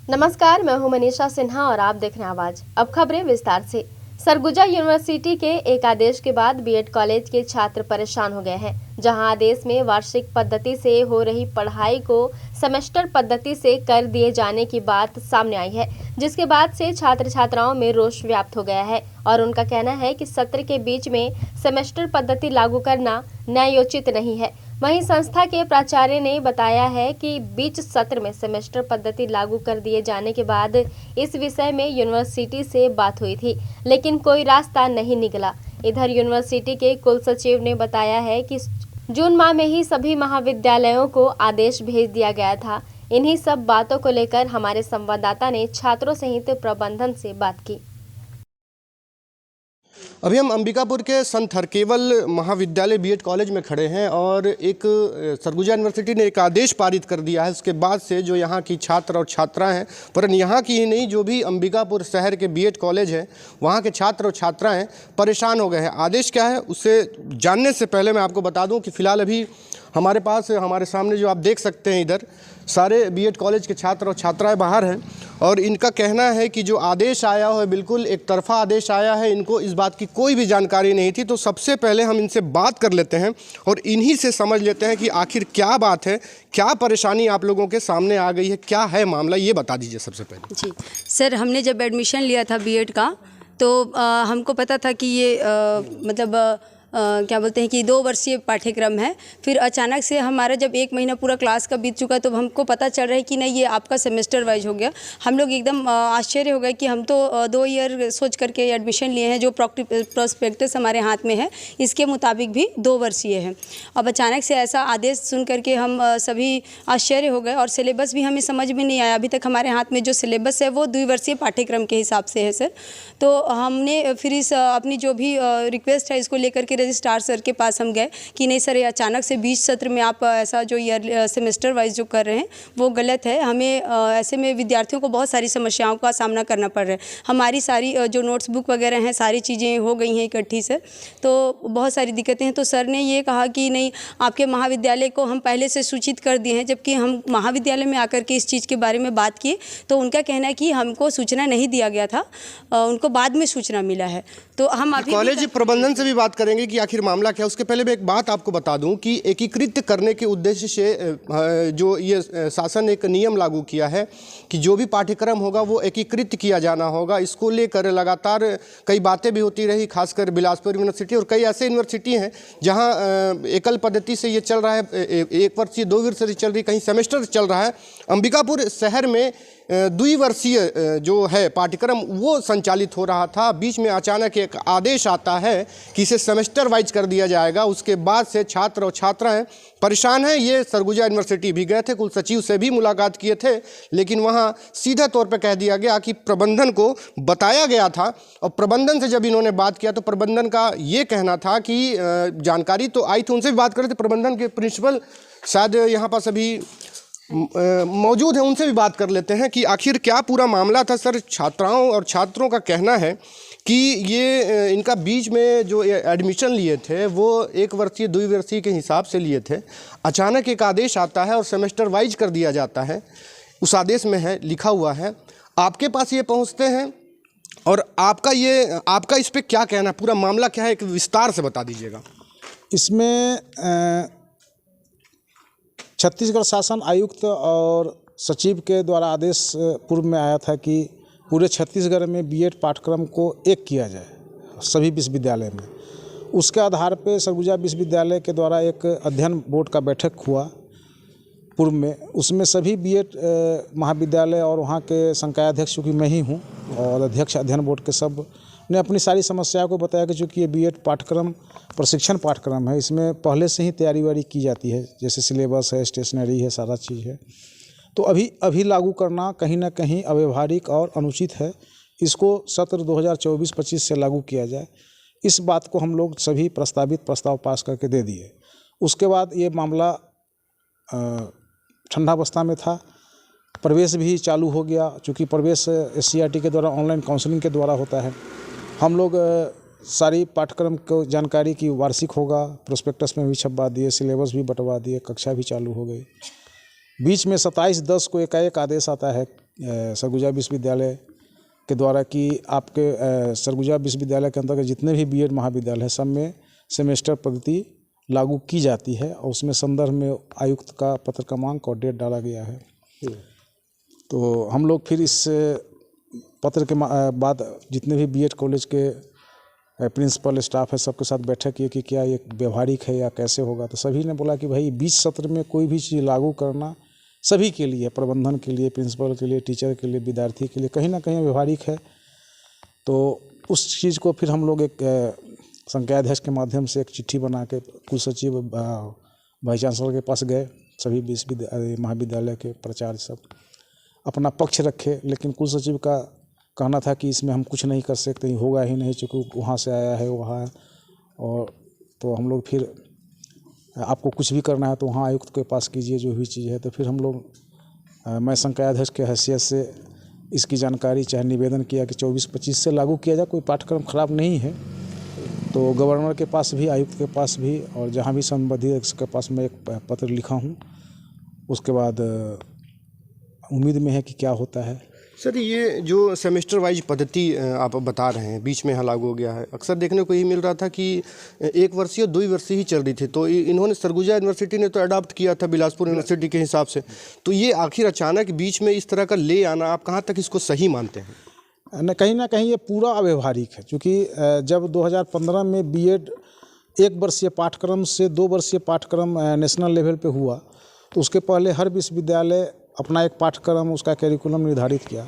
नमस्कार, मैं हूं मनीषा सिन्हा और आप देख रहे हैं आवाज। अब खबरें विस्तार से। सरगुजा यूनिवर्सिटी के एक आदेश के बाद बीएड कॉलेज के छात्र परेशान हो गए हैं, जहां आदेश में वार्षिक पद्धति से हो रही पढ़ाई को सेमेस्टर पद्धति से कर दिए जाने की बात सामने आई है, जिसके बाद से छात्र छात्राओं में रोष व्याप्त हो गया है और उनका कहना है कि सत्र के बीच में सेमेस्टर पद्धति लागू करना न्यायोचित नहीं है। वहीं संस्था के प्राचार्य ने बताया है कि बीच सत्र में सेमेस्टर पद्धति लागू कर दिए जाने के बाद इस विषय में यूनिवर्सिटी से बात हुई थी, लेकिन कोई रास्ता नहीं निकला। इधर यूनिवर्सिटी के कुल सचिव ने बताया है कि जून माह में ही सभी महाविद्यालयों को आदेश भेज दिया गया था। इन्हीं सब बातों को लेकर हमारे संवाददाता ने छात्रों सहित प्रबंधन से बात की। अभी हम अंबिकापुर के संत हरकेवल महाविद्यालय बीएड कॉलेज में खड़े हैं और एक सरगुजा यूनिवर्सिटी ने एक आदेश पारित कर दिया है। उसके बाद से जो यहाँ की छात्र और छात्राएं हैं, परंतु यहाँ की ही नहीं, जो भी अंबिकापुर शहर के बीएड कॉलेज है वहाँ के छात्र और छात्राएं परेशान हो गए हैं। आदेश क्या है उससे जानने से पहले मैं आपको बता दूँ कि फ़िलहाल अभी हमारे पास हमारे सामने जो आप देख सकते हैं, इधर सारे बीएड कॉलेज के छात्र और छात्राएं बाहर हैं और इनका कहना है कि जो आदेश आया है बिल्कुल एक तरफा आदेश आया है। इनको इस बात की कोई भी जानकारी नहीं थी। तो सबसे पहले हम इनसे बात कर लेते हैं और इन्हीं से समझ लेते हैं कि आखिर क्या बात है, क्या परेशानी आप लोगों के सामने आ गई है, क्या है मामला, ये बता दीजिए सबसे पहले। जी सर, हमने जब एडमिशन लिया था बीएड का तो हमको पता था कि ये क्या बोलते हैं कि 2 वर्षीय पाठ्यक्रम है। फिर अचानक से हमारा जब 1 महीना पूरा क्लास का बीत चुका तो हमको पता चल रहा है कि नहीं, ये आपका सेमेस्टर वाइज हो गया। हम लोग एकदम आश्चर्य हो गए कि हम तो 2 ईयर सोच करके एडमिशन लिए हैं, जो प्रोस्पेक्टस हमारे हाथ में है इसके मुताबिक भी 2 वर्षीय है। अब अचानक से ऐसा आदेश सुन करके हम सभी आश्चर्य हो गए और सिलेबस भी हमें समझ में नहीं आया। अभी तक हमारे हाथ में जो सिलेबस है वो द्विवर्षीय पाठ्यक्रम के हिसाब से है सर। तो हमने फिर इस अपनी जो भी रिक्वेस्ट है इसको लेकर के रजिस्ट्रार सर के पास हम गए कि नहीं सर, ये अचानक से बीच सत्र में आप ऐसा जो ईयर सेमेस्टर वाइज जो कर रहे हैं वो गलत है। हमें ऐसे में विद्यार्थियों को बहुत सारी समस्याओं का सामना करना पड़ रहा है। हमारी सारी जो नोट्स बुक वगैरह हैं सारी चीज़ें हो गई हैं इकट्ठी सर, तो बहुत सारी दिक्कतें हैं। तो सर ने ये कहा कि नहीं, आपके महाविद्यालय को हम पहले से सूचित कर दिए हैं। जबकि हम महाविद्यालय में आकर के इस चीज़ के बारे में बात किए तो उनका कहना है कि हमको सूचना नहीं दिया गया था, उनको बाद में सूचना मिला है। तो हम अभी कॉलेज प्रबंधन से भी बात करेंगे कि आखिर मामला क्या है। उसके पहले मैं एक बात आपको बता दूं कि एकीकृत करने के उद्देश्य से जो ये शासन एक नियम लागू किया है कि जो भी पाठ्यक्रम होगा वो एकीकृत किया जाना होगा। इसको लेकर लगातार कई बातें भी होती रही, खासकर बिलासपुर यूनिवर्सिटी और कई ऐसे यूनिवर्सिटी हैं जहां एकल पद्धति से ये चल रहा है, 1 वर्षीय 2 वर्षीय चल रही, कहीं सेमेस्टर चल रहा है। अंबिकापुर शहर में द्विवर्षीय जो है पाठ्यक्रम वो संचालित हो रहा था। बीच में अचानक एक आदेश आता है कि इसे सेमेस्टर वाइज कर दिया जाएगा। उसके बाद से छात्र और छात्राएं परेशान हैं। ये सरगुजा यूनिवर्सिटी भी गए थे, कुल सचिव से भी मुलाकात किए थे, लेकिन वहाँ सीधा तौर पर कह दिया गया कि प्रबंधन को बताया गया था। और प्रबंधन से जब इन्होंने बात किया तो प्रबंधन का ये कहना था कि जानकारी तो आई थी, उनसे भी बात कर रहे थे। प्रबंधन के प्रिंसिपल शायद यहाँ पर सभी मौजूद है, उनसे भी बात कर लेते हैं कि आखिर क्या पूरा मामला था। सर, छात्राओं और छात्रों का कहना है कि ये इनका बीच में जो एडमिशन लिए थे वो 1 वर्षीय 2 वर्षीय के हिसाब से लिए थे। अचानक एक आदेश आता है और सेमेस्टर वाइज कर दिया जाता है। उस आदेश में है, लिखा हुआ है, आपके पास ये पहुंचते हैं और आपका इस पर क्या कहना, पूरा मामला क्या है, एक विस्तार से बता दीजिएगा। इसमें छत्तीसगढ़ शासन आयुक्त और सचिव के द्वारा आदेश पूर्व में आया था कि पूरे छत्तीसगढ़ में बीएड पाठ्यक्रम को एक किया जाए सभी विश्वविद्यालय में। उसके आधार पर सरगुजा विश्वविद्यालय के द्वारा एक अध्ययन बोर्ड का बैठक हुआ पूर्व में। उसमें सभी बीएड महाविद्यालय और वहाँ के संकायाध्यक्ष, चूँकि मैं ही हूँ, और अध्यक्ष अध्ययन बोर्ड के सब ने अपनी सारी समस्याओं को बताया कि चूँकि ये बीएड पाठ्यक्रम प्रशिक्षण पाठ्यक्रम है, इसमें पहले से ही तैयारी वारी की जाती है, जैसे सिलेबस है, स्टेशनरी है, सारा चीज़ है। तो अभी लागू करना कहीं ना कहीं अव्यवहारिक और अनुचित है। इसको सत्र 2024-25 से लागू किया जाए, इस बात को हम लोग सभी प्रस्ताव पास करके दे दिए। उसके बाद ये मामला ठंडा अवस्था में था। प्रवेश भी चालू हो गया, चूँकि प्रवेश SCERT के द्वारा ऑनलाइन काउंसलिंग के द्वारा होता है। हम लोग सारी पाठ्यक्रम को जानकारी की वार्षिक होगा, प्रोस्पेक्टस में भी छपवा दिए, सिलेबस भी बंटवा दिए, कक्षा भी चालू हो गई। बीच में 27/10 को एकाएक आदेश आता है सरगुजा विश्वविद्यालय के द्वारा कि आपके सरगुजा विश्वविद्यालय के अंतर्गत जितने भी बीएड महाविद्यालय हैं सब में सेमेस्टर पद्धति लागू की जाती है और उसमें संदर्भ में आयुक्त का पत्र क्रमांक और डेट डाला गया है। तो हम लोग फिर इस पत्र के बाद जितने भी बीएड कॉलेज के प्रिंसिपल स्टाफ है सबके साथ बैठक किए कि क्या ये व्यवहारिक है या कैसे होगा। तो सभी ने बोला कि भाई 20 सत्र में कोई भी चीज़ लागू करना सभी के लिए, प्रबंधन के लिए, प्रिंसिपल के लिए, टीचर के लिए, विद्यार्थी के लिए कहीं ना कहीं व्यवहारिक है। तो उस चीज़ को फिर हम लोग एक संकायाध्यक्ष के माध्यम से एक चिट्ठी बना के कुल सचिव वाइस चांसलर के पास गए। सभी महाविद्यालय के प्राचार्य सब अपना पक्ष रखे, लेकिन कुल सचिव का कहना था कि इसमें हम कुछ नहीं कर सकते, होगा ही नहीं, चूँकि वहाँ से आया है वहाँ। और तो हम लोग फिर आपको कुछ भी करना है तो वहाँ आयुक्त के पास कीजिए जो भी चीज़ है। तो फिर हम लोग मैं संकायाध्यक्ष के हैसियत से इसकी जानकारी चाहे निवेदन किया कि 24-25 से लागू किया जाए, कोई पाठ्यक्रम खराब नहीं है। तो गवर्नर के पास भी, आयुक्त के पास भी और जहाँ भी संबंधित उसके पास मैं एक पत्र लिखा हूँ। उसके बाद उम्मीद में है कि क्या होता है। सर, ये जो सेमेस्टर वाइज पद्धति आप बता रहे हैं बीच में यहाँ लागू हो गया है, अक्सर देखने को यही मिल रहा था कि 1 वर्षीय 2 वर्षीय ही चल रही थी। तो इन्होंने सरगुजा यूनिवर्सिटी ने तो अडॉप्ट किया था बिलासपुर यूनिवर्सिटी के हिसाब से, तो ये आखिर अचानक बीच में इस तरह का ले आना, आप कहाँ तक इसको सही मानते हैं? कहीं ना कहीं ये पूरा अव्यवहारिक है, क्योंकि जब 2015 में बीएड 1 वर्षीय पाठ्यक्रम से 2 वर्षीय पाठ्यक्रम नेशनल लेवल पे हुआ, तो उसके पहले हर विश्वविद्यालय अपना एक पाठ्यक्रम, उसका कैरिकुलम निर्धारित किया।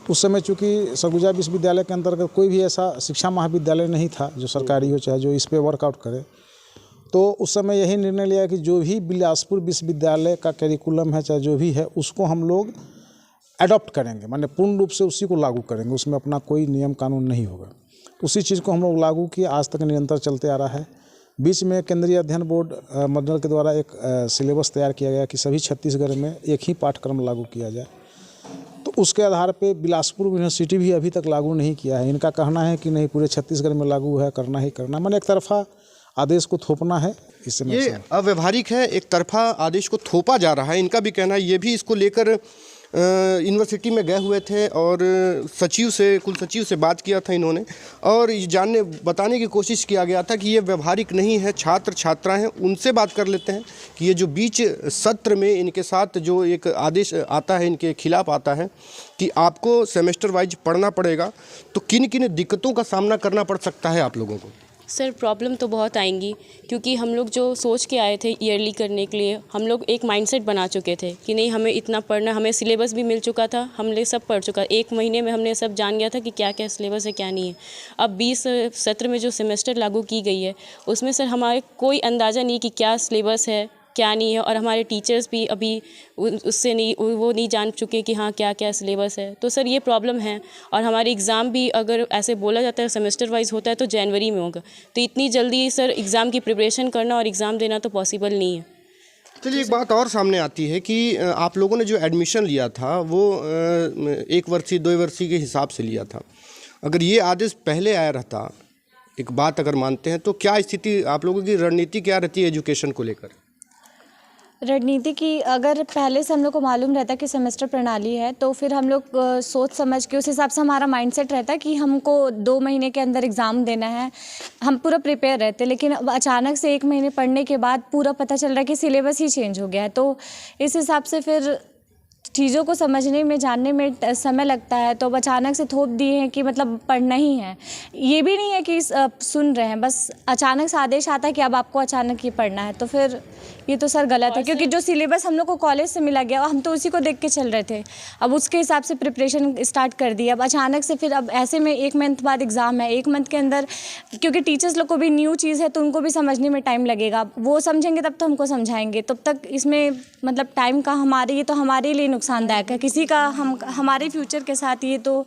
उस समय चूँकि सरगुजा विश्वविद्यालय के अंतर्गत कोई भी ऐसा शिक्षा महाविद्यालय नहीं था जो सरकारी हो चाहे जो इस पे वर्कआउट करे, तो उस समय यही निर्णय लिया कि जो भी बिलासपुर विश्वविद्यालय का कैरिकुलम है चाहे जो भी है उसको हम लोग अडॉप्ट करेंगे, माने पूर्ण रूप से उसी को लागू करेंगे, उसमें अपना कोई नियम कानून नहीं होगा। उसी चीज़ को हम लोग लागू किए, आज तक निरंतर चलते आ रहा है। बीच में केंद्रीय अध्ययन बोर्ड मंडल के द्वारा एक सिलेबस तैयार किया गया कि सभी छत्तीसगढ़ में एक ही पाठ्यक्रम लागू किया जाए। तो उसके आधार पे बिलासपुर यूनिवर्सिटी भी अभी तक लागू नहीं किया है। इनका कहना है कि नहीं, पूरे छत्तीसगढ़ में लागू है, करना ही करना, मैंने एक तरफा आदेश को थोपना है। इससे ये अव्यवहारिक है, एक तरफा आदेश को थोपा जा रहा है, इनका भी कहना है। ये भी इसको लेकर यूनिवर्सिटी में गए हुए थे और सचिव से, कुल सचिव से बात किया था इन्होंने, और बताने की कोशिश किया गया था कि ये व्यवहारिक नहीं है। छात्र छात्राएं हैं, उनसे बात कर लेते हैं कि ये जो बीच सत्र में इनके साथ जो एक आदेश आता है, इनके खिलाफ आता है कि आपको सेमेस्टर वाइज पढ़ना पड़ेगा, तो किन किन दिक्कतों का सामना करना पड़ सकता है आप लोगों को? सर, प्रॉब्लम तो बहुत आएंगी, क्योंकि हम लोग जो सोच के आए थे ईयरली करने के लिए, हम लोग एक माइंडसेट बना चुके थे कि नहीं हमें इतना पढ़ना, हमें सिलेबस भी मिल चुका था, हमने सब पढ़ चुका, 1 महीने में हमने सब जान गया था कि क्या क्या सिलेबस है क्या नहीं है। अब 20 सत्र में जो सेमेस्टर लागू की गई है उसमें सर हमारे कोई अंदाज़ा नहीं कि क्या सिलेबस है क्या नहीं है, और हमारे टीचर्स भी अभी उससे नहीं, वो नहीं जान चुके कि हाँ क्या क्या सिलेबस है। तो सर ये प्रॉब्लम है। और हमारे एग्ज़ाम भी अगर ऐसे बोला जाता है सेमेस्टर वाइज होता है तो जनवरी में होगा, तो इतनी जल्दी सर एग्ज़ाम की प्रिपरेशन करना और एग्ज़ाम देना तो पॉसिबल नहीं है। चलिए, एक बात और सामने आती है कि आप लोगों ने जो एडमिशन लिया था वो 1 वर्षीय 2 वर्षीय के हिसाब से लिया था। अगर ये आदेश पहले आया रहता, एक बात अगर मानते हैं, तो क्या स्थिति, आप लोगों की रणनीति क्या रहती है एजुकेशन को लेकर? रणनीति की अगर पहले से हम लोग को मालूम रहता कि सेमेस्टर प्रणाली है, तो फिर हम लोग सोच समझ के उस हिसाब से हमारा माइंडसेट रहता कि हमको 2 महीने के अंदर एग्ज़ाम देना है, हम पूरा प्रिपेयर रहते। लेकिन अब अचानक से 1 महीने पढ़ने के बाद पूरा पता चल रहा है कि सिलेबस ही चेंज हो गया है, तो इस हिसाब से फिर चीज़ों को समझने में, जानने में समय लगता है। तो अब अचानक से थोप दिए हैं कि मतलब पढ़ना ही है, ये भी नहीं है कि सुन रहे हैं, बस अचानक से आदेश आता है कि अब आपको अचानक ये पढ़ना है, तो फिर ये तो सर गलत है। क्योंकि जो सिलेबस हम लोग को कॉलेज से मिला गया हम तो उसी को देख के चल रहे थे, अब उसके हिसाब से प्रिपरेशन स्टार्ट कर दी। अब अचानक से फिर अब ऐसे में 1 मंथ बाद एग्ज़ाम है, 1 मंथ के अंदर, क्योंकि टीचर्स लोग को भी न्यू चीज़ है तो उनको भी समझने में टाइम लगेगा, वो समझेंगे तब तो हमको समझाएंगे, तब तक इसमें मतलब टाइम का ये तो हमारे लिए नुकसानदायक है, किसी का हमारे फ्यूचर के साथ ये तो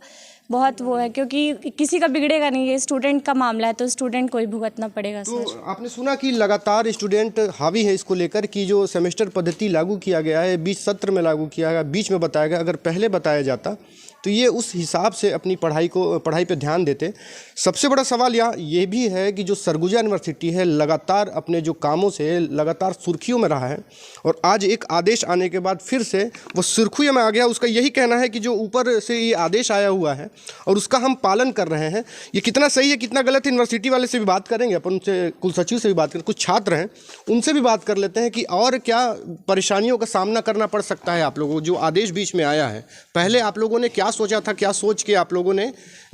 बहुत वो है, क्योंकि किसी का बिगड़ेगा नहीं, ये स्टूडेंट का मामला है तो स्टूडेंट को ही भुगतना पड़ेगा तो सर। आपने सुना कि लगातार स्टूडेंट हावी है इसको लेकर कि जो सेमेस्टर पद्धति लागू किया गया है 20 सत्र में लागू किया गया, बीच में बताया गया, अगर पहले बताया जाता तो ये उस हिसाब से अपनी पढ़ाई पे ध्यान देते। सबसे बड़ा सवाल यहाँ ये भी है कि जो सरगुजा यूनिवर्सिटी है लगातार अपने जो कामों से लगातार सुर्खियों में रहा है और आज एक आदेश आने के बाद फिर से वो सुर्खियों में आ गया। उसका यही कहना है कि जो ऊपर से ये आदेश आया हुआ है और उसका हम पालन कर रहे हैं, ये कितना सही है कितना गलत है यूनिवर्सिटी वाले से भी बात करेंगे, अपन उनसे कुलसचिव से भी बात करें, कुछ छात्र हैं उनसे भी बात कर लेते हैं कि और क्या परेशानियों का सामना करना पड़ सकता है आप लोगों को। जो आदेश बीच में आया है, पहले आप लोगों ने क्या सोचा था, क्या सोच के आप लोगों ने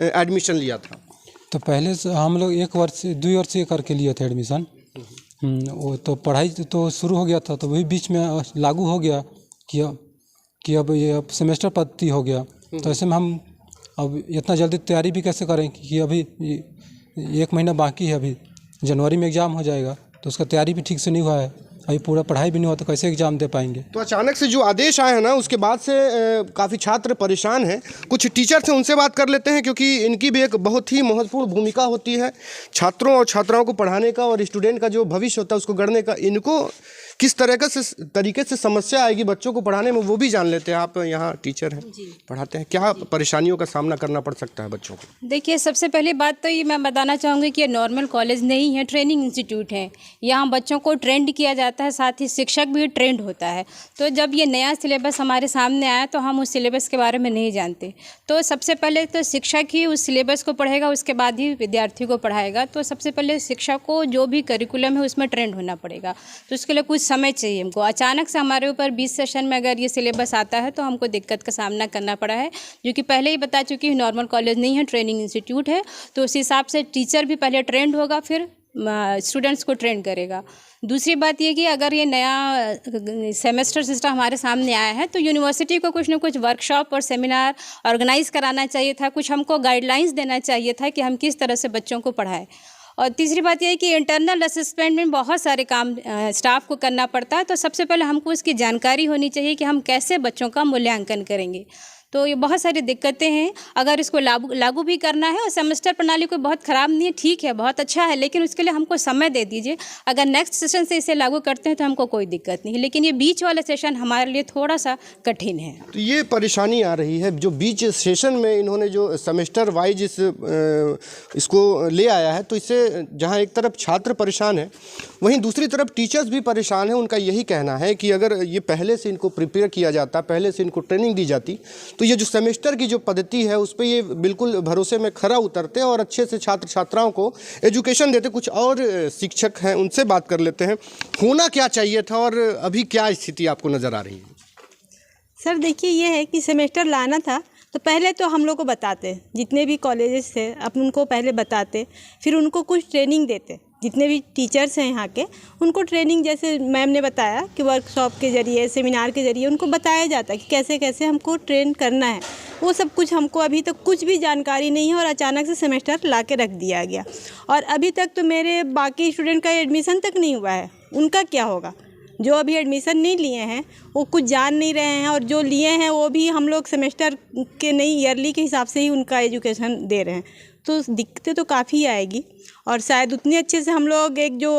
एडमिशन लिया था? तो पहले से हम लोग 1 वर्ष 2 वर्ष करके लिए थे एडमिशन। वो तो पढ़ाई तो शुरू हो गया था, तो वही बीच में लागू हो गया कि अब ये सेमेस्टर पद्धति हो गया। तो ऐसे में हम अब इतना जल्दी तैयारी भी कैसे करें कि अभी 1 महीना बाकी है, अभी जनवरी में एग्ज़ाम हो जाएगा, तो उसका तैयारी भी ठीक से नहीं हुआ है, अभी पूरा पढ़ाई भी नहीं हुआ, तो कैसे एग्ज़ाम दे पाएंगे। तो अचानक से जो आदेश आए हैं ना, उसके बाद से काफ़ी छात्र परेशान हैं। कुछ टीचर्स हैं उनसे बात कर लेते हैं, क्योंकि इनकी भी एक बहुत ही महत्वपूर्ण भूमिका होती है छात्रों और छात्राओं को पढ़ाने का और स्टूडेंट का जो भविष्य होता है उसको गढ़ने का। इनको किस तरीके से समस्या आएगी बच्चों को पढ़ाने में, वो भी जान लेते हैं। आप यहाँ टीचर हैं, पढ़ाते हैं, क्या परेशानियों का सामना करना पड़ सकता है बच्चों को? देखिए, सबसे पहली बात तो ये मैं बताना चाहूँगी कि ये नॉर्मल कॉलेज नहीं है, ट्रेनिंग इंस्टीट्यूट है। यहाँ बच्चों को ट्रेंड किया जाता है, साथ ही शिक्षक भी ट्रेंड होता है। तो जब ये नया सिलेबस हमारे सामने आया तो हम उस सिलेबस के बारे में नहीं जानते, तो सबसे पहले तो शिक्षक ही उस सिलेबस को पढ़ेगा, उसके बाद ही विद्यार्थी को पढ़ाएगा। तो सबसे पहले शिक्षक को जो भी करिकुलम है उसमें ट्रेंड होना पड़ेगा, तो उसके लिए कुछ समय चाहिए हमको। अचानक से हमारे ऊपर 20 सेशन में अगर ये सिलेबस आता है तो हमको दिक्कत का सामना करना पड़ा है, जो कि पहले ही बता चुकी हूँ, नॉर्मल कॉलेज नहीं है, ट्रेनिंग इंस्टीट्यूट है। तो उस हिसाब से टीचर भी पहले ट्रेंड होगा, फिर स्टूडेंट्स को ट्रेंड करेगा। दूसरी बात ये कि अगर ये नया सेमेस्टर सिस्टम हमारे सामने आया है तो यूनिवर्सिटी को कुछ ना कुछ वर्कशॉप और सेमिनार ऑर्गेनाइज कराना चाहिए था, कुछ हमको गाइडलाइंस देना चाहिए था कि हम किस तरह से बच्चों को पढ़ाएं। और तीसरी बात यह है कि इंटरनल असेसमेंट में बहुत सारे काम स्टाफ को करना पड़ता है, तो सबसे पहले हमको इसकी जानकारी होनी चाहिए कि हम कैसे बच्चों का मूल्यांकन करेंगे। तो ये बहुत सारी दिक्कतें हैं, अगर इसको लागू भी करना है। और सेमेस्टर प्रणाली कोई बहुत ख़राब नहीं है, ठीक है, बहुत अच्छा है, लेकिन उसके लिए हमको समय दे दीजिए। अगर नेक्स्ट सेशन से इसे लागू करते हैं तो हमको कोई दिक्कत नहीं है, लेकिन ये बीच वाला सेशन हमारे लिए थोड़ा सा कठिन है। तो ये परेशानी आ रही है, जो बीच सेशन में इन्होंने जो सेमेस्टर वाइज इसको ले आया है, तो इससे जहाँ एक तरफ छात्र परेशान है, वहीं दूसरी तरफ टीचर्स भी परेशान हैं। उनका यही कहना है कि अगर ये पहले से इनको प्रिपेयर किया जाता, पहले से इनको ट्रेनिंग दी जाती, तो ये जो सेमेस्टर की जो पद्धति है उस पर ये बिल्कुल भरोसे में खरा उतरते और अच्छे से छात्र छात्राओं को एजुकेशन देते। कुछ और शिक्षक हैं, उनसे बात कर लेते हैं, होना क्या चाहिए था और अभी क्या स्थिति आपको नज़र आ रही है? सर देखिए, ये है कि सेमेस्टर लाना था तो पहले तो हम लोग को बताते, जितने भी कॉलेजेस थे अपन उनको पहले बताते, फिर उनको कुछ ट्रेनिंग देते। जितने भी टीचर्स हैं यहाँ के, उनको ट्रेनिंग, जैसे मैम ने बताया कि वर्कशॉप के ज़रिए, सेमिनार के ज़रिए उनको बताया जाता है कि कैसे कैसे हमको ट्रेन करना है। वो सब कुछ हमको अभी तक कुछ भी जानकारी नहीं है और अचानक से सेमेस्टर ला के रख दिया गया। और अभी तक तो मेरे बाकी स्टूडेंट का एडमिशन तक नहीं हुआ है, उनका क्या होगा? जो अभी एडमिशन नहीं लिए हैं वो कुछ जान नहीं रहे हैं, और जो लिए हैं वो भी हम लोग सेमेस्टर के नहीं, ईयरली के हिसाब से ही उनका एजुकेशन दे रहे हैं। तो दिक्कतें तो काफ़ी आएगी, और शायद उतने अच्छे से हम लोग, एक जो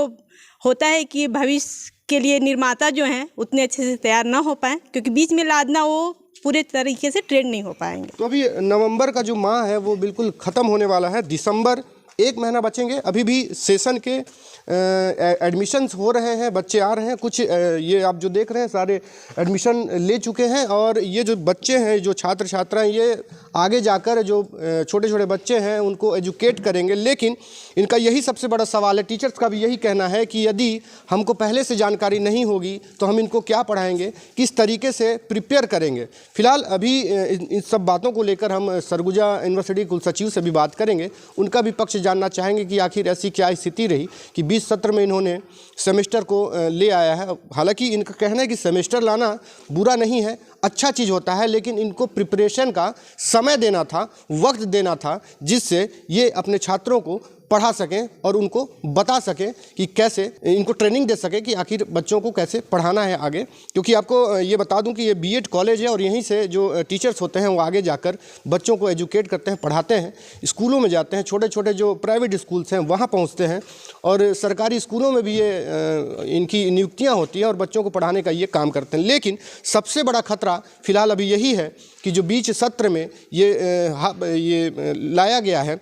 होता है कि भविष्य के लिए निर्माता जो हैं उतने अच्छे से तैयार ना हो पाएँ, क्योंकि बीच में लादना वो पूरे तरीके से ट्रेन नहीं हो पाएंगे। तो अभी नवंबर का जो माह है वो बिल्कुल ख़त्म होने वाला है, दिसंबर 1 महीना बचेंगे। अभी भी सेशन के एडमिशन्स हो रहे हैं, बच्चे आ रहे हैं। कुछ ये आप जो देख रहे हैं सारे एडमिशन ले चुके हैं, और ये जो बच्चे हैं, जो छात्र छात्राएं, ये आगे जाकर जो छोटे छोटे बच्चे हैं उनको एजुकेट करेंगे। लेकिन इनका यही सबसे बड़ा सवाल है, टीचर्स का भी यही कहना है कि यदि हमको पहले से जानकारी नहीं होगी तो हम इनको क्या पढ़ाएंगे, किस तरीके से प्रिपेयर करेंगे। फिलहाल अभी इन सब बातों को लेकर हम सरगुजा यूनिवर्सिटी कुलसचिव से भी बात करेंगे, उनका भी पक्ष जानना चाहेंगे कि आखिर ऐसी क्या स्थिति रही कि 20 सत्र में इन्होंने सेमेस्टर को ले आया है। हालांकि इनका कहना है कि सेमेस्टर लाना बुरा नहीं है, अच्छा चीज़ होता है, लेकिन इनको प्रिपरेशन का समय देना था, वक्त देना था, जिससे ये अपने छात्रों को पढ़ा सकें और उनको बता सकें कि कैसे, इनको ट्रेनिंग दे सकें कि आखिर बच्चों को कैसे पढ़ाना है आगे। क्योंकि आपको ये बता दूं कि ये बीएड कॉलेज है और यहीं से जो टीचर्स होते हैं वो आगे जाकर बच्चों को एजुकेट करते हैं, पढ़ाते हैं, स्कूलों में जाते हैं, छोटे छोटे जो प्राइवेट स्कूल्स हैं वहाँ पहुँचते हैं और सरकारी स्कूलों में भी ये इनकी नियुक्तियाँ होती हैं और बच्चों को पढ़ाने का ये काम करते हैं। लेकिन सबसे बड़ा खतरा फिलहाल अभी यही है कि जो बीच सत्र में ये लाया गया है,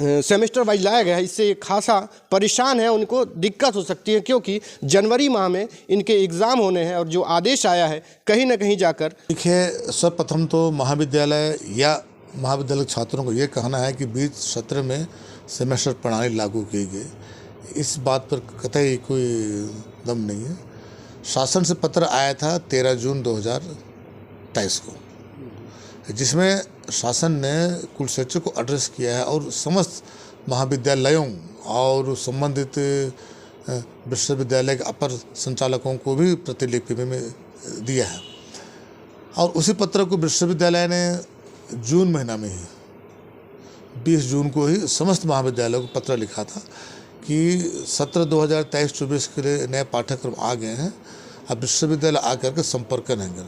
सेमेस्टर वाइज लाया गया है, इससे खासा परेशान है, उनको दिक्कत हो सकती है क्योंकि जनवरी माह में इनके एग्ज़ाम होने हैं और जो आदेश आया है कहीं ना कहीं जाकर। देखिए, सर्वप्रथम तो महाविद्यालय या महाविद्यालय छात्रों को ये कहना है कि बीच सत्र में सेमेस्टर प्रणाली लागू की गई, इस बात पर कतई कोई दम नहीं है। शासन से पत्र आया था 13 जून 2023 को, जिसमें शासन ने कुलसचिव को एड्रेस किया है और समस्त महाविद्यालयों और संबंधित विश्वविद्यालय के अपर संचालकों को भी प्रतिलिपि में दिया है। और उसी पत्र को विश्वविद्यालय ने जून महीना में ही 20 जून को ही समस्त महाविद्यालयों को पत्र लिखा था कि सत्र 2023-24 के लिए नए पाठ्यक्रम आ गए हैं, अब विश्वविद्यालय आकर के संपर्क करेंगे।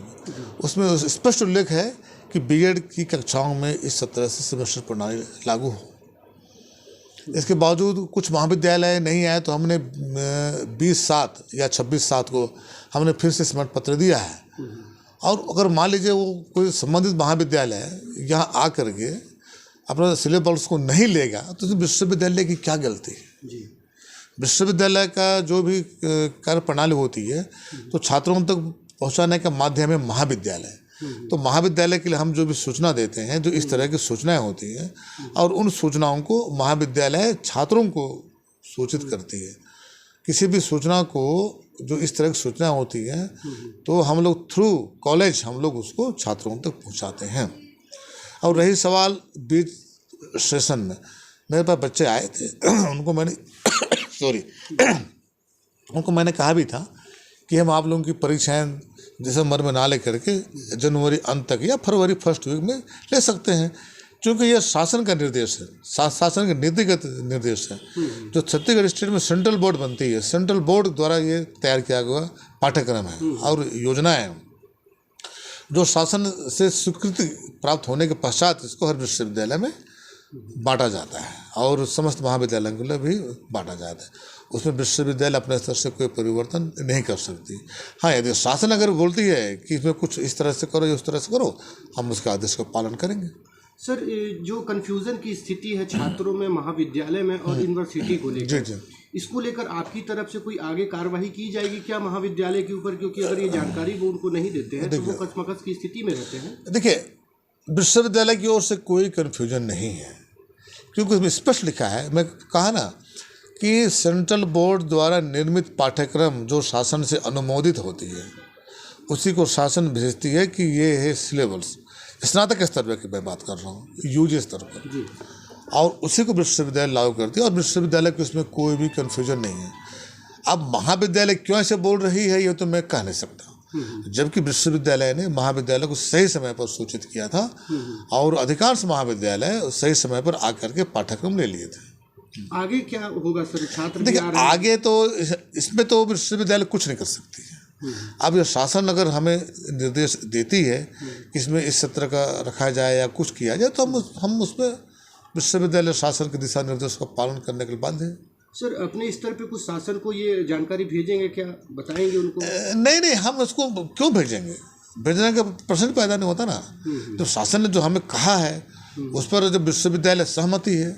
उसमें स्पष्ट उल्लेख है कि बीएड की कक्षाओं में इस सत्र से सेमेस्टर प्रणाली लागू हो। इसके बावजूद कुछ महाविद्यालय नहीं आए तो हमने 20/7 या 26/7 को हमने फिर से स्मरण पत्र दिया है। और अगर मान लीजिए वो कोई संबंधित महाविद्यालय यहाँ आ करके अपना सिलेबस को नहीं लेगा तो विश्वविद्यालय की क्या गलती है? विश्वविद्यालय का जो भी कार्य प्रणाली होती है तो छात्रों तक पहुँचाने का माध्यम है महाविद्यालय। तो महाविद्यालय के लिए हम जो भी सूचना देते हैं, जो इस तरह की सूचनाएं होती हैं और उन सूचनाओं को महाविद्यालय छात्रों को सूचित करती है। किसी भी सूचना को जो इस तरह की सूचना होती है तो हम लोग थ्रू कॉलेज हम लोग उसको छात्रों तक पहुंचाते हैं। और रही सवाल बीच सेशन में, मेरे पास बच्चे आए थे उनको मैंने उनको मैंने कहा भी था कि हम आप लोगों की परीक्षाएं दिसंबर में ना ले करके जनवरी अंत तक या फरवरी फर्स्ट वीक में ले सकते हैं, क्योंकि यह शासन का निर्देश है, शासन का नीतिगत निर्देश है। जो छत्तीसगढ़ स्टेट में सेंट्रल बोर्ड बनती है, सेंट्रल बोर्ड द्वारा ये तैयार किया गया पाठ्यक्रम है और योजनाएं जो शासन से स्वीकृति प्राप्त होने के पश्चात इसको हर विश्वविद्यालय में बांटा जाता है और समस्त महाविद्यालयों के लिए भी बांटा जाता है। उसमें विश्वविद्यालय अपने स्तर से कोई परिवर्तन नहीं कर सकती। हाँ, यदि शासन अगर बोलती है कि इसमें कुछ इस तरह से करो या उस तरह से करो, हम उसके आदेश का पालन करेंगे। सर, जो कन्फ्यूज़न की स्थिति है छात्रों में महाविद्यालय में और यूनिवर्सिटी को लेकर, इसको लेकर आपकी तरफ से कोई आगे कार्रवाई की जाएगी क्या महाविद्यालय के ऊपर? क्योंकि अगर ये जानकारी वो उनको नहीं देते हैं तो वो कशमकश की स्थिति में रहते हैं। देखिए, विश्वविद्यालय की ओर से कोई कन्फ्यूजन नहीं है, क्योंकि उसमें स्पष्ट लिखा है, मैं कहा ना कि सेंट्रल बोर्ड द्वारा निर्मित पाठ्यक्रम जो शासन से अनुमोदित होती है उसी को शासन भेजती है कि ये है सिलेबस, स्नातक स्तर पर की मैं बात कर रहा हूँ, यूजी स्तर पर, और उसी को विश्वविद्यालय लागू करती है और विश्वविद्यालय के उसमें कोई भी कन्फ्यूजन नहीं है। अब महाविद्यालय क्यों ऐसे बोल रही है ये तो मैं कह नहीं सकता, जबकि विश्वविद्यालय ने महाविद्यालय को सही समय पर सूचित किया था और अधिकांश महाविद्यालय सही समय पर आकर के पाठ्यक्रम ले लिए थे। आगे क्या होगा सर? छात्र देखिए, आगे तो इसमें तो विश्वविद्यालय कुछ नहीं कर सकती है। अब ये शासन अगर हमें निर्देश देती है कि इसमें इस सत्र का रखा जाए या कुछ किया जाए तो हम उसमें विश्वविद्यालय शासन के दिशा निर्देश का पालन करने के लिए बाध्य है। सर, अपने स्तर पे कुछ शासन को ये जानकारी भेजेंगे क्या, बताएंगे उनको? नहीं, हम उसको क्यों भेजेंगे? भेजने का प्रश्न पैदा नहीं होता ना। तो शासन ने जो हमें कहा है उस पर जब विश्वविद्यालय सहमति है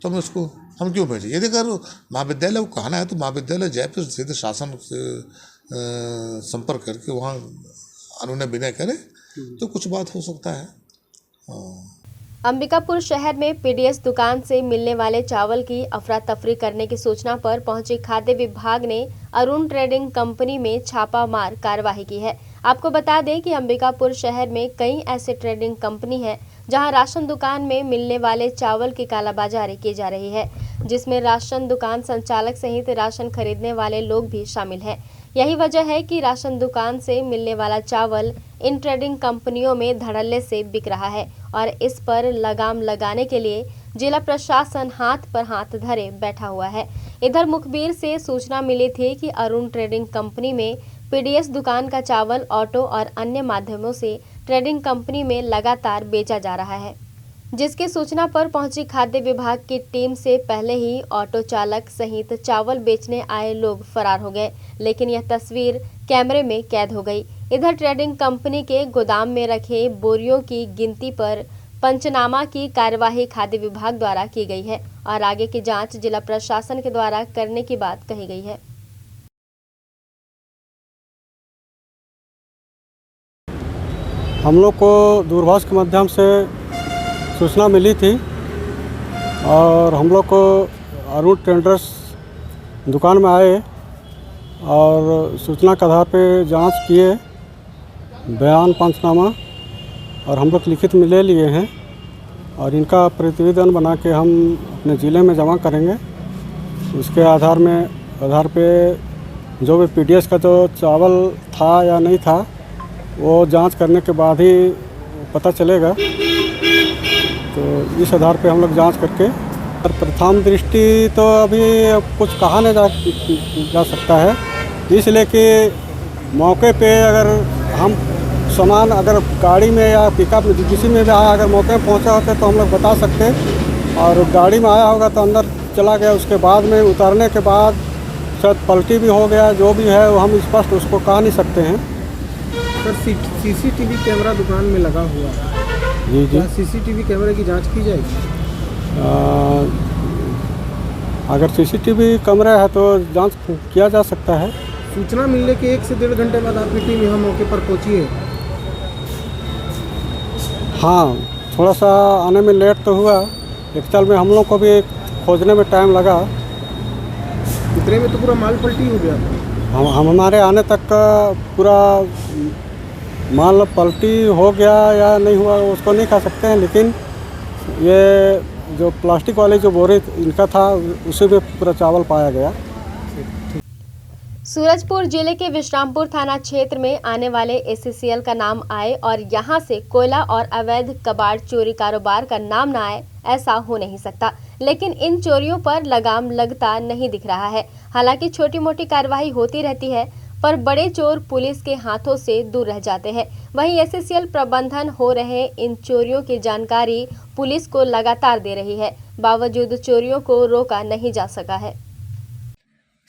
तो हम क्यों भेजें? यदि अगर महाविद्यालय को कहना है तो महाविद्यालय जाए फिर सीधे शासन से संपर्क करके वहाँ अनुनय विनय करे तो कुछ बात हो सकता है। अंबिकापुर शहर में पीडीएस दुकान से मिलने वाले चावल की अफरा तफरी करने की सूचना पर पहुंची खाद्य विभाग ने अरुण ट्रेडिंग कंपनी में छापामार कार्रवाई की है। आपको बता दें कि अंबिकापुर शहर में कई ऐसे ट्रेडिंग कंपनी है जहां राशन दुकान में मिलने वाले चावल की कालाबाजारी की जा रही है, जिसमें राशन दुकान संचालक सहित राशन खरीदने वाले लोग भी शामिल हैं। यही वजह है कि राशन दुकान से मिलने वाला चावल इन ट्रेडिंग कंपनियों में धड़ल्ले से बिक रहा है और इस पर लगाम लगाने के लिए जिला प्रशासन हाथ पर हाथ धरे बैठा हुआ है। इधर मुखबिर से सूचना मिली थी कि अरुण ट्रेडिंग कंपनी में पीडीएस दुकान का चावल ऑटो और अन्य माध्यमों से ट्रेडिंग कंपनी में लगातार बेचा जा रहा है, जिसकी सूचना पर पहुंची खाद्य विभाग की टीम से पहले ही ऑटो चालक सहित चावल बेचने आए लोग फरार हो गए, लेकिन यह तस्वीर कैमरे में कैद हो गई। इधर ट्रेडिंग कंपनी के गोदाम में रखे बोरियों की गिनती पर पंचनामा की कार्यवाही खाद्य विभाग द्वारा की गई है और आगे की जांच जिला प्रशासन के द्वारा करने की बात कही गई है। हम लोग को दूरभाष के माध्यम से सूचना मिली थी और हम लोग को अरुण ट्रेडर्स दुकान में आए और सूचना के आधार पे जांच किए, बयान पंचनामा और हम लोग लिखित में ले लिए हैं और इनका प्रतिवेदन बना के हम अपने ज़िले में जमा करेंगे। उसके आधार पे जो भी पीडीएस का जो चावल था या नहीं था वो जांच करने के बाद ही पता चलेगा। तो इस आधार पे हम लोग जांच करके और प्रथम दृष्टि तो अभी कुछ कहा नहीं जा सकता है, इसलिए कि मौके पे अगर हम सामान अगर गाड़ी में या पिकअप में किसी में भी आया, अगर मौके पे पहुंचा होता तो हम लोग बता सकते, और गाड़ी में आया होगा तो अंदर चला गया, उसके बाद में उतारने के बाद शायद पलटी भी हो गया, जो भी है वो हम स्पष्ट उसको कह नहीं सकते हैं। सर सीसीटीवी कैमरा दुकान में लगा हुआ है, जी जी, सीसीटीवी कैमरे की जांच की जाएगी? अगर सीसीटीवी कैमरा है तो जांच किया जा सकता है। सूचना मिलने के 1 से 1.5 घंटे बाद आपकी टीम यहाँ मौके पर पहुँची है? हाँ, थोड़ा सा आने में लेट तो हुआ, एक्चुअल में हम लोग को भी खोजने में टाइम लगा। इतने में तो पूरा माल पलटी हो गया था। हमारे आने तक का पूरा माल पलटी हो गया या नहीं हुआ उसको नहीं कह सकते हैं, लेकिन ये जो प्लास्टिक वाले जो बोरे इनका था उसी में पूरा चावल पाया गया। सूरजपुर जिले के विश्रामपुर थाना क्षेत्र में आने वाले एससीएल का नाम आए और यहां से कोयला और अवैध कबाड़ चोरी कारोबार का नाम न आए, ऐसा हो नहीं सकता। लेकिन इन चोरियों पर लगाम लगता नहीं दिख रहा है। हालांकि छोटी मोटी कार्रवाई होती रहती है, पर बड़े चोर पुलिस के हाथों से दूर रह जाते हैं। वहीं एससीएल प्रबंधन हो रहे इन चोरियों की जानकारी पुलिस को लगातार दे रही है, बावजूद चोरियों को रोका नहीं जा सका है।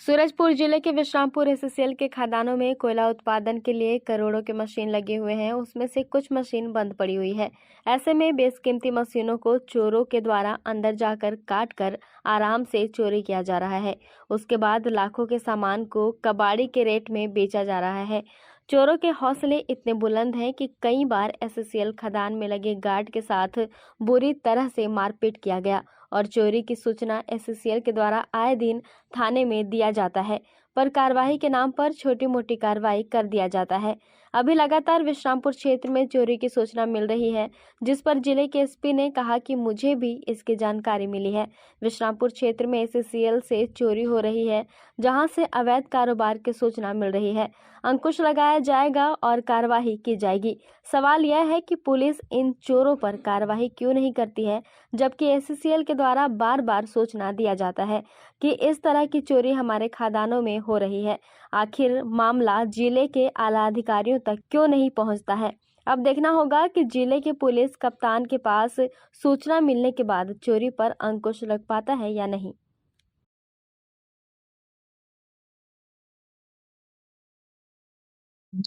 सूरजपुर जिले के विश्रामपुर एससीएल के खदानों में कोयला उत्पादन के लिए करोड़ों के मशीन लगे हुए हैं, उसमें से कुछ मशीन बंद पड़ी हुई है। ऐसे में बेशकीमती मशीनों को चोरों के द्वारा अंदर जाकर काट कर आराम से चोरी किया जा रहा है। उसके बाद लाखों के सामान को कबाड़ी के रेट में बेचा जा रहा है। चोरों के हौसले इतने बुलंद हैं कि कई बार एससीएल खदान में लगे गार्ड के साथ बुरी तरह से मारपीट किया गया और चोरी की सूचना एससीएल के द्वारा आए दिन थाने में दिया जाता है, पर कार्रवाई के नाम पर छोटी मोटी कार्रवाई कर दिया जाता है। अभी लगातार विश्रामपुर क्षेत्र में चोरी की सूचना मिल रही है, जिस पर जिले के एसपी ने कहा कि मुझे भी इसकी जानकारी मिली है। विश्रामपुर क्षेत्र में एससीएल से चोरी हो रही है, जहां से अवैध कारोबार की सूचना मिल रही है। अंकुश लगाया जाएगा और कार्रवाई की जाएगी। सवाल यह है कि पुलिस इन चोरों पर कार्रवाई क्यों नहीं करती है, जबकि एससीएल के द्वारा बार बार सूचना दिया जाता है कि इस तरह की चोरी हमारे खदानों में हो रही है। आखिर मामला जिले के आला अधिकारियों तक क्यों नहीं पहुंचता है? अब देखना होगा कि जिले के पुलिस कप्तान के पास सूचना मिलने के बाद चोरी पर अंकुश लग पाता है या नहीं।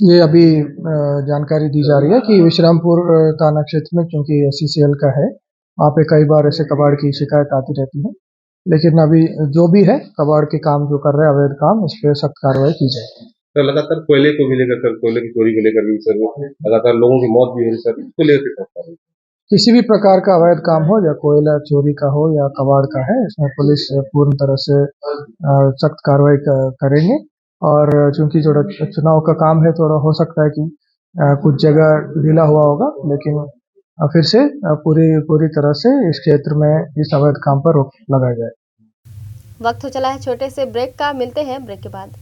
ये अभी जानकारी दी जा रही है कि विश्रामपुर थाना क्षेत्र में, क्योंकि एससीएल का है, वहाँ पे कई बार ऐसे कबाड़ की शिकायत आती रहती है, लेकिन अभी जो भी है कबाड़ के काम जो कर रहे हैं अवैध काम, इस पर सख्त कार्रवाई की जाएगी। तो लगातार कोयले को भी लेकर, कोयले की चोरी को लेकर भी सर लगातार लोगों की मौत भी हो रही सर, इसको लेकर किसी भी प्रकार का अवैध काम हो, या कोयला चोरी का हो या कबाड़ का है, इसमें पुलिस पूर्ण तरह से सख्त कार्रवाई करेंगे। और चूंकि थोड़ा चुनाव का काम है, थोड़ा हो सकता है कि कुछ जगह ढीला हुआ होगा, लेकिन फिर से पूरी तरह से इस क्षेत्र में इस अवैध काम पर रोक लगाया जाए। वक्त हो चला है छोटे से ब्रेक का, मिलते हैं ब्रेक के बाद।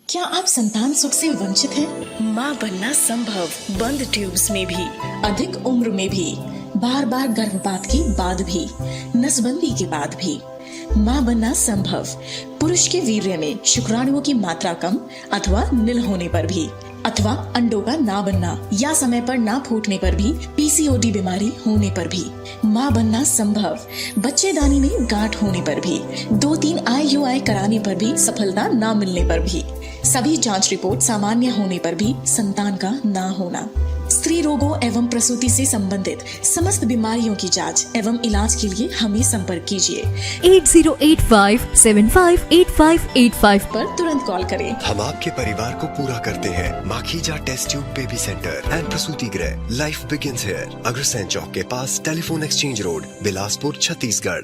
क्या आप संतान सुख से वंचित हैं? माँ बनना संभव, बंद ट्यूब्स में भी, अधिक उम्र में भी, बार बार गर्भपात के बाद भी, नसबंदी के बाद भी। माँ बनना संभव, पुरुष के वीर्य में शुक्राणुओं की मात्रा कम अथवा नील होने पर भी, अथवा अंडों का ना बनना या समय पर ना फूटने पर भी, पीसीओडी बीमारी होने पर भी। माँ बनना संभव, बच्चेदानी में गांठ होने पर भी, 2-3 IUI कराने पर भी सफलता ना मिलने पर भी, सभी जांच रिपोर्ट सामान्य होने पर भी संतान का ना होना। स्त्री रोगों एवं प्रसूति से संबंधित समस्त बीमारियों की जांच एवं इलाज के लिए हमें संपर्क कीजिए 8085758585 पर तुरंत कॉल करें। हम आपके परिवार को पूरा करते हैं। Makhija test tube baby centre and प्रसूति गृह, लाइफ बिगिंस हियर, अग्रसेन चौक के पास, telephone exchange road, Bilaspur, Chhattisgarh.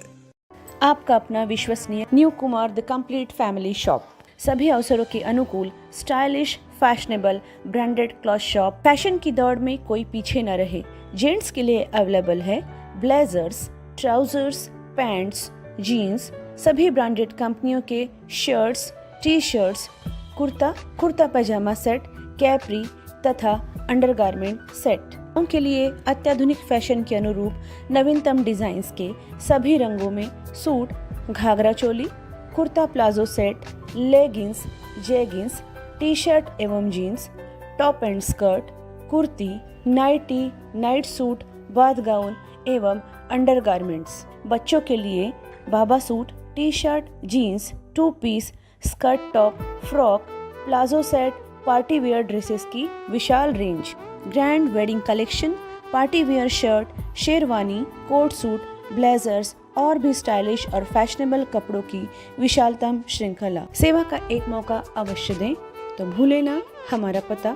आपका अपना विश्वसनीय new Kumar the complete family shop, सभी अवसरों के अनुकूल, stylish, fashionable, branded cloth shop. Fashion की दौड़ में कोई पीछे न रहे। जेंट्स के लिए अवेलेबल है ब्लेजर्स, ट्राउजर्स, पैंट्स, जीन्स, सभी ब्रांडेड कंपनियों के शर्ट्स, टी शर्ट्स, कुर्ता पैजामा सेट, कैपरी तथा अंडरगारमेंट सेट। उनके लिए अत्याधुनिक फैशन के अनुरूप नवीनतम डिजाइन्स के सभी रंगों में suit, ghagra choli, kurta palazzo set, leggings, jeggings, T shirt एवं jeans, top and skirt, kurti, nighty, night suit, bath gown एवं अंडरगारमेंट्स। बच्चों के लिए बाबा suit, T shirt, jeans, 2 piece, skirt top, frock, palazzo set, party wear dresses की विशाल range, grand wedding collection, party wear shirt, sherwani, coat suit, blazers और भी stylish और फैशनेबल कपड़ों की विशालतम श्रृंखला। सेवा का एक मौका अवश्य दें तो भूले ना हमारा पता,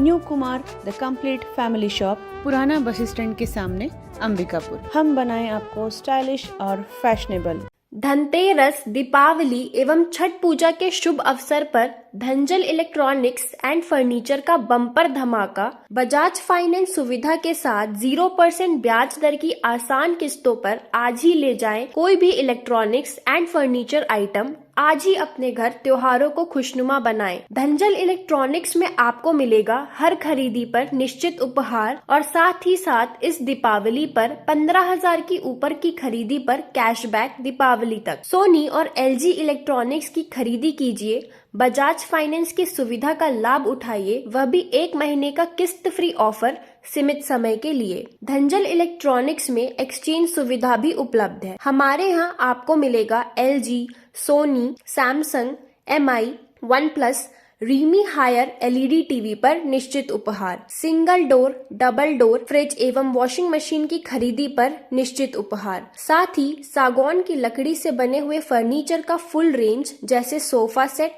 new Kumar the complete family shop, पुराना बस स्टैंड के सामने, अंबिकापुर। हम बनाएं आपको स्टाइलिश और फैशनेबल। धनतेरस, दीपावली एवं छठ पूजा के शुभ अवसर पर धंजल इलेक्ट्रॉनिक्स एंड फर्नीचर का बम्पर धमाका। बजाज फाइनेंस सुविधा के साथ 0% ब्याज दर की आसान किस्तों पर आज ही ले जाएं कोई भी इलेक्ट्रॉनिक्स एंड फर्नीचर आइटम। आज ही अपने घर त्योहारों को खुशनुमा बनाएं। धंजल इलेक्ट्रॉनिक्स में आपको मिलेगा हर खरीदी पर निश्चित उपहार और साथ ही साथ इस दीपावली पर 15,000 की ऊपर की खरीदी पर कैशबैक दीपावली तक। सोनी और LG इलेक्ट्रॉनिक्स की खरीदी कीजिए, बजाज फाइनेंस की सुविधा का लाभ उठाइए, वह भी 1 महीने का किस्त फ्री ऑफर सीमित समय के लिए। धंजल इलेक्ट्रॉनिक्स में एक्सचेंज सुविधा भी उपलब्ध है। हमारे यहाँ आपको मिलेगा LG, Sony, Samsung, MI, OnePlus, रीमी हायर LED टीवी पर निश्चित उपहार। Single door, double door fridge एवं वॉशिंग मशीन की खरीदी पर निश्चित उपहार। साथ ही सागौन की लकड़ी से बने हुए फर्नीचर का फुल रेंज जैसे सोफा सेट,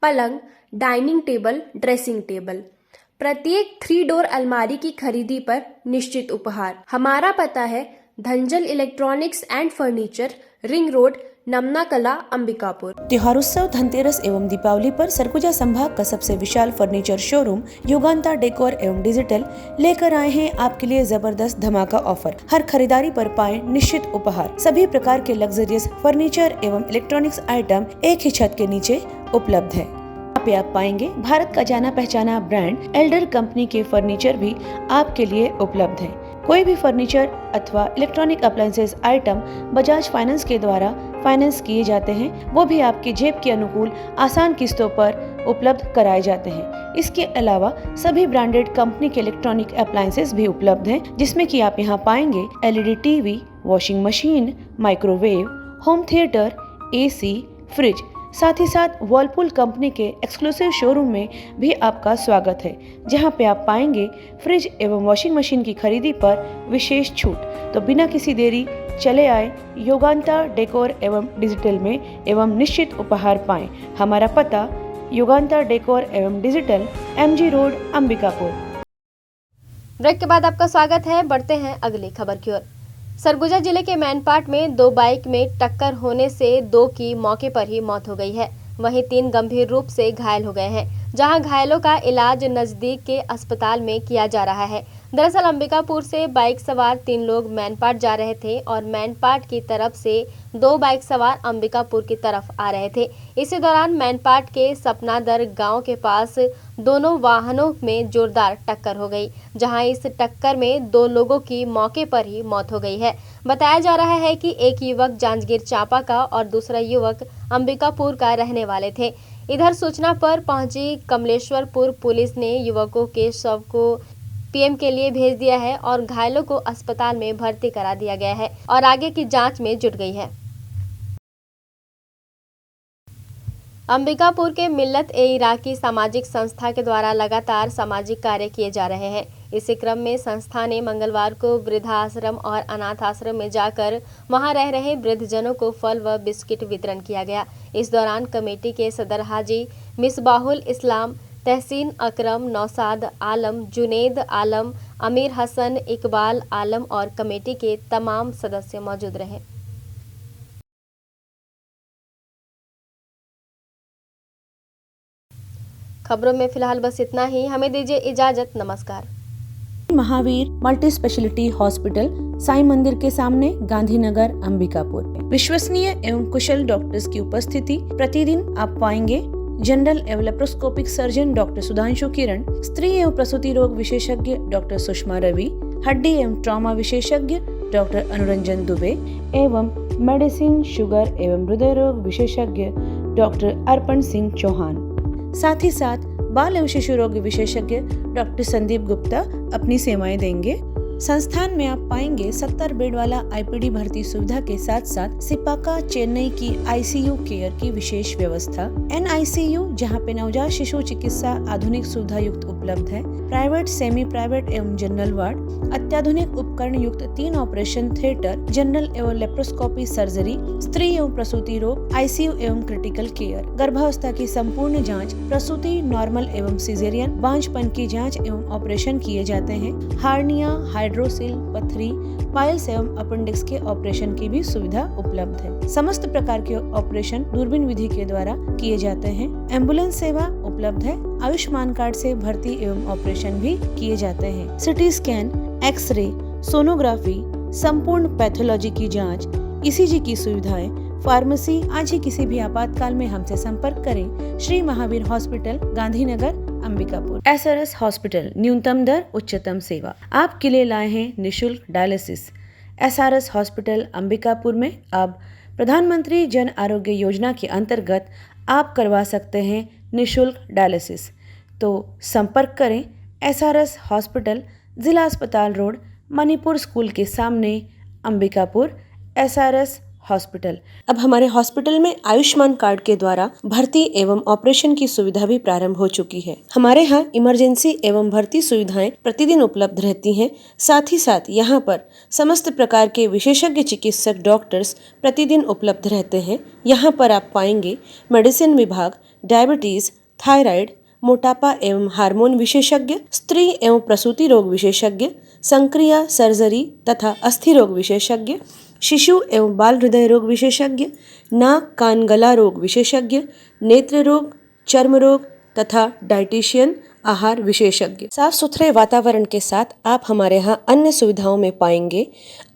पलंग, डाइनिंग टेबल, ड्रेसिंग टेबल। प्रत्येक 3 डोर अलमारी की खरीदी पर निश्चित उपहार। हमारा पता है Dhanjal electronics and furniture, ring road, Namna Kala, Ambikapur. त्योहारोत्सव, Dhanteras एवं दीपावली पर सरगुजा संभाग का सबसे विशाल फर्नीचर शोरूम युगांता डेकोर एवं डिजिटल लेकर आए हैं आपके लिए जबरदस्त धमाका ऑफर। हर खरीदारी पर पाएं निश्चित उपहार। सभी प्रकार के लग्जरियस फर्नीचर एवं इलेक्ट्रॉनिक्स आइटम एक ही छत के नीचे उपलब्ध है। यहाँ पे आप पाएंगे भारत का जाना पहचाना ब्रांड एल्डर कंपनी के फर्नीचर भी आपके लिए उपलब्ध है। कोई भी फर्नीचर अथवा electronic appliances item Bajaj finance के द्वारा फाइनेंस किए जाते हैं, वो भी आपके जेब के अनुकूल आसान किस्तों पर उपलब्ध कराए जाते हैं। इसके अलावा सभी ब्रांडेड कंपनी के इलेक्ट्रॉनिक अप्लायंसेस भी उपलब्ध हैं, जिसमें कि आप यहाँ पाएंगे LED TV, washing machine, microwave, home theatre, AC, fridge. साथ ही साथ वर्लपूल कंपनी के एक्सक्लूसिव शोरूम में भी आपका स्वागत है, जहां पे आप पाएंगे फ्रिज एवं वॉशिंग मशीन की खरीदी पर विशेष छूट। तो बिना किसी देरी चले आए युगांता डेकोर एवं डिजिटल में एवं निश्चित उपहार पाएं। हमारा पता युगांता डेकोर एवं digital, MG road, Ambikapur. Break के बाद आपका स्वागत है। बढ़ते हैं अगली खबर की ओर। सरगुजा जिले के मैनपाट में 2 बाइक में टक्कर होने से 2 की मौके पर ही मौत हो गई है, वहीं 3 गंभीर रूप से घायल हो गए हैं, जहां घायलों का इलाज नजदीक के अस्पताल में किया जा रहा है। दरअसल अंबिकापुर से बाइक सवार 3 लोग मैनपाट जा रहे थे और मैनपाट की तरफ से 2 बाइक सवार अंबिकापुर की तरफ आ रहे थे। इसी दौरान मैनपाट के सपनादर गांव के पास दोनों वाहनों में जोरदार टक्कर हो गई, जहां इस टक्कर में 2 लोगों की मौके पर ही मौत हो गई है। बताया जा रहा है कि एक युवक जांजगीर चांपा का और दूसरा युवक अंबिकापुर का रहने वाले थे। इधर सूचना पर पहुंची कमलेश्वरपुर पुलिस ने युवकों के शव को पीएम के लिए भेज दिया है और घायलों को अस्पताल में भर्ती करा दिया गया है और आगे की जांच में जुट गई है। अंबिकापुर के मिल्लत ए इराकी सामाजिक संस्था के द्वारा लगातार सामाजिक कार्य किए जा रहे हैं। इसी क्रम में संस्था ने मंगलवार को वृद्धाश्रम और अनाथ आश्रम में जाकर वहां रह रहे वृद्धजनों को फल व बिस्किट वितरण किया गया। इस दौरान कमेटी के सदर हाजी मिसबाहुल इस्लाम, तहसीन अकरम, नौसाद आलम, जुनेद आलम, अमीर हसन, इकबाल आलम और कमेटी के तमाम सदस्य मौजूद रहे। खबरों में फिलहाल बस इतना ही। हमें दीजिए इजाजत। नमस्कार। Mahavir multi speciality hospital, Sai मंदिर के सामने, गांधीनगर, अंबिकापुर। विश्वसनीय एवं कुशल डॉक्टर्स की उपस्थिति। प्रतिदिन आप पाएंगे जनरल एवं लेप्रोस्कोपिक सर्जन डॉक्टर सुधांशु किरण, स्त्री एवं प्रसूति रोग विशेषज्ञ डॉक्टर सुषमा रवि, हड्डी एवं ट्रॉमा विशेषज्ञ डॉक्टर अनुरंजन दुबे एवं मेडिसिन, शुगर एवं हृदय रोग विशेषज्ञ डॉक्टर अर्पण सिंह चौहान। साथ ही साथ बाल एवं शिशु रोग विशेषज्ञ डॉक्टर संदीप गुप्ता अपनी सेवाएं देंगे। संस्थान में आप पाएंगे 70 बेड वाला आईपीडी भर्ती सुविधा के साथ साथ सिपाका चेन्नई की आईसीयू केयर की विशेष व्यवस्था, एनआईसीयू जहां पे नवजात शिशु चिकित्सा आधुनिक सुविधा युक्त उपलब्ध है, प्राइवेट, सेमी प्राइवेट एवं जनरल वार्ड, अत्याधुनिक उपकरण युक्त 3 ऑपरेशन थिएटर, जनरल एवं लेप्रोस्कोपी सर्जरी, स्त्री एवं प्रसूति रोग, आईसीयू एवं क्रिटिकल केयर, गर्भावस्था की संपूर्ण जाँच, प्रसूति, नॉर्मल एवं सिजेरियन, बांझपन की जाँच एवं ऑपरेशन किए जाते हैं। हार्निया, हाइड्रोसिल, पथरी, पाइल्स एवं अपेंडिक्स के ऑपरेशन की भी सुविधा उपलब्ध है। समस्त प्रकार के ऑपरेशन दूरबीन विधि के द्वारा किए जाते हैं। एम्बुलेंस सेवा उपलब्ध है। आयुष्मान कार्ड से भर्ती एवं ऑपरेशन भी किए जाते हैं। सिटी स्कैन, एक्सरे, सोनोग्राफी, संपूर्ण पैथोलॉजी की जांच, ईसीजी की सुविधाएं, फार्मेसी। आज ही किसी भी आपातकाल में हमसे संपर्क करें। Shri Mahavir hospital, Gandhinagar, Ambikapur. SRS hospital, न्यूनतम दर, उच्चतम सेवा। आपके लिए लाए हैं निशुल्क डायलिसिस। एसआरएस हॉस्पिटल अंबिकापुर में अब प्रधानमंत्री जन आरोग्य योजना के अंतर्गत आप करवा सकते हैं निशुल्क डायलिसिस। तो संपर्क करें एसआरएस हॉस्पिटल, जिला अस्पताल रोड, मणिपुर स्कूल के सामने, अंबिकापुर। SRS hospital. अब हमारे हॉस्पिटल में आयुष्मान कार्ड के द्वारा भर्ती एवं ऑपरेशन की सुविधा भी प्रारंभ हो चुकी है। हमारे यहाँ इमरजेंसी एवं भर्ती सुविधाएं प्रतिदिन उपलब्ध रहती हैं। साथ ही साथ यहाँ पर समस्त प्रकार के विशेषज्ञ चिकित्सक डॉक्टर्स प्रतिदिन उपलब्ध रहते हैं। यहाँ पर आप पाएंगे मेडिसिन विभाग, डायबिटीज, थायराइड, मोटापा एवं हार्मोन विशेषज्ञ, स्त्री एवं प्रसूति रोग विशेषज्ञ, संक्रिया, सर्जरी तथा अस्थि रोग विशेषज्ञ, शिशु एवं बाल हृदय रोग विशेषज्ञ, नाक कान गला रोग विशेषज्ञ, नेत्र रोग, चर्म रोग तथा डाइटिशियन, आहार विशेषज्ञ। साफ सुथरे वातावरण के साथ आप हमारे यहाँ अन्य सुविधाओं में पाएंगे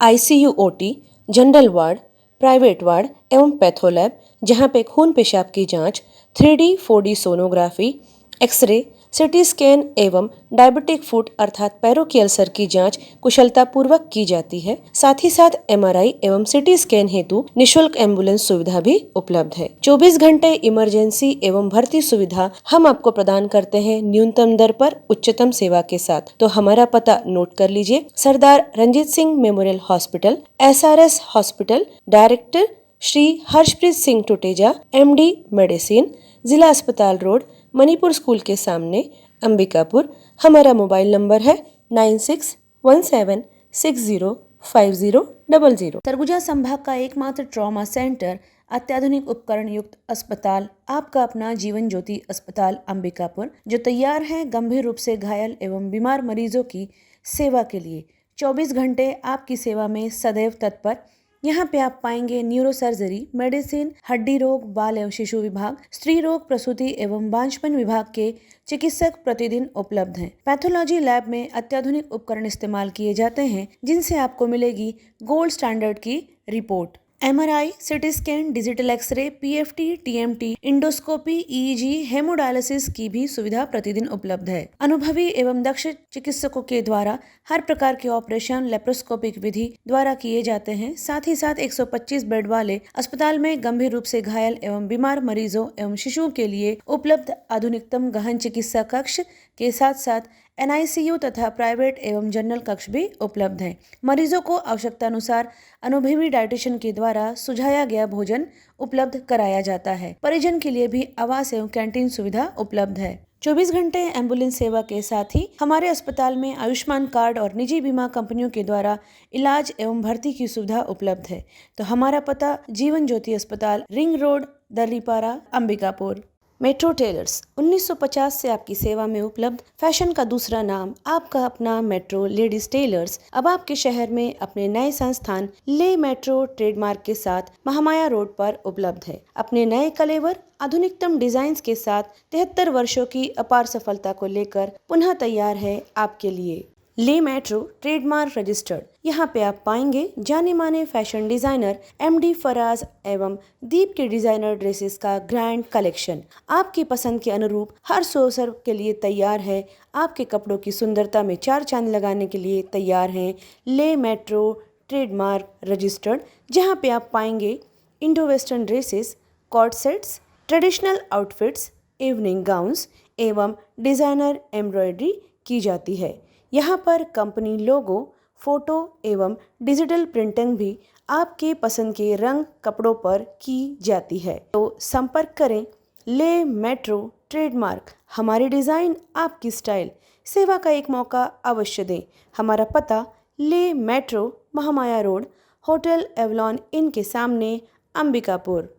ICU, OT, general ward, private ward एवं पैथोलैब, जहाँ पे खून पेशाब की जाँच, 3D 4D sonography, x ray, CT scan एवं डायबिटिक फुट अर्थात पैरों की अल्सर की जांच कुशलता पूर्वक की जाती है। साथ ही साथ एमआरआई एवं सिटी स्कैन हेतु निशुल्क एम्बुलेंस सुविधा भी उपलब्ध है। 24 घंटे इमरजेंसी एवं भर्ती सुविधा हम आपको प्रदान करते हैं न्यूनतम दर पर, उच्चतम सेवा के साथ। तो हमारा पता नोट कर लीजिए। Sardar Ranjit Singh memorial hospital, SRS hospital, director Shri Harshpreet Singh Tuteja, MD medicine, जिला अस्पताल रोड, मणिपुर स्कूल के सामने, अंबिकापुर। हमारा मोबाइल नंबर है 9617605000। सरगुजा संभाग का एकमात्र ट्रॉमा सेंटर, अत्याधुनिक उपकरण युक्त अस्पताल, आपका अपना जीवन ज्योति अस्पताल अंबिकापुर, जो तैयार है गंभीर रूप से घायल एवं बीमार मरीजों की सेवा के लिए। 24 घंटे आपकी सेवा में सदैव तत्पर। यहाँ पे आप पाएंगे न्यूरो सर्जरी, मेडिसिन, हड्डी रोग, बाल एवं शिशु विभाग, स्त्री रोग, प्रसूति एवं बांझपन विभाग के चिकित्सक प्रतिदिन उपलब्ध हैं। पैथोलॉजी लैब में अत्याधुनिक उपकरण इस्तेमाल किए जाते हैं जिनसे आपको मिलेगी गोल्ड स्टैंडर्ड की report. MRI, CT scan, digital x ray, PFT, TMT, endoscopy, EEG, haemodialysis की भी सुविधा प्रतिदिन उपलब्ध है। अनुभवी एवं दक्ष चिकित्सकों के द्वारा हर प्रकार के ऑपरेशन लेप्रोस्कोपिक विधि द्वारा किए जाते हैं। साथ ही साथ 125 बेड वाले अस्पताल में गंभीर रूप से घायल एवं बीमार मरीजों एवं शिशुओं के लिए उपलब्ध आधुनिकतम गहन चिकित्सा कक्ष के साथ साथ NICU तथा प्राइवेट एवं जनरल कक्ष भी उपलब्ध हैं। मरीजों को आवश्यकता अनुसार अनुभवी डाइटिशियन के द्वारा सुझाया गया भोजन उपलब्ध कराया जाता है। परिजन के लिए भी आवास एवं कैंटीन सुविधा उपलब्ध है। 24 घंटे एम्बुलेंस सेवा के साथ ही हमारे अस्पताल में आयुष्मान कार्ड और निजी बीमा कंपनियों के द्वारा इलाज एवं भर्ती की सुविधा उपलब्ध है। तो हमारा पता जीवन ज्योति अस्पताल, ring road, Darripara, Ambikapur. Metro tailors 1950 से आपकी सेवा में उपलब्ध फैशन का दूसरा नाम, आपका अपना मेट्रो लेडीज टेलर्स अब आपके शहर में अपने नए संस्थान ले मेट्रो ट्रेडमार्क के साथ महामाया रोड पर उपलब्ध है। अपने नए कलेवर, आधुनिकतम डिजाइन्स के साथ 73 वर्षों की अपार सफलता को लेकर पुनः तैयार है आपके लिए ले मेट्रो ट्रेडमार्क रजिस्टर्ड। यहाँ पे आप पाएंगे जाने माने फैशन डिजाइनर MD फराज एवं दीप के डिजाइनर ड्रेसेस का ग्रैंड कलेक्शन आपकी पसंद के अनुरूप हर अवसर के लिए तैयार है। आपके कपड़ों की सुंदरता में चार चांद लगाने के लिए तैयार हैं ले मेट्रो ट्रेडमार्क रजिस्टर्ड, जहाँ पे आप पाएंगे Indo western dresses, coord sets, traditional outfits, evening gowns एवं डिजाइनर एम्ब्रॉयडरी की जाती है। यहाँ पर कंपनी लोगो, फोटो एवं डिजिटल प्रिंटिंग भी आपके पसंद के रंग कपड़ों पर की जाती है। तो संपर्क करें ले मेट्रो ट्रेडमार्क। हमारे डिज़ाइन, आपकी स्टाइल, सेवा का एक मौका अवश्य दें। हमारा पता Le Metro, Mahamaya road, hotel Avalon inn के सामने, अंबिकापुर।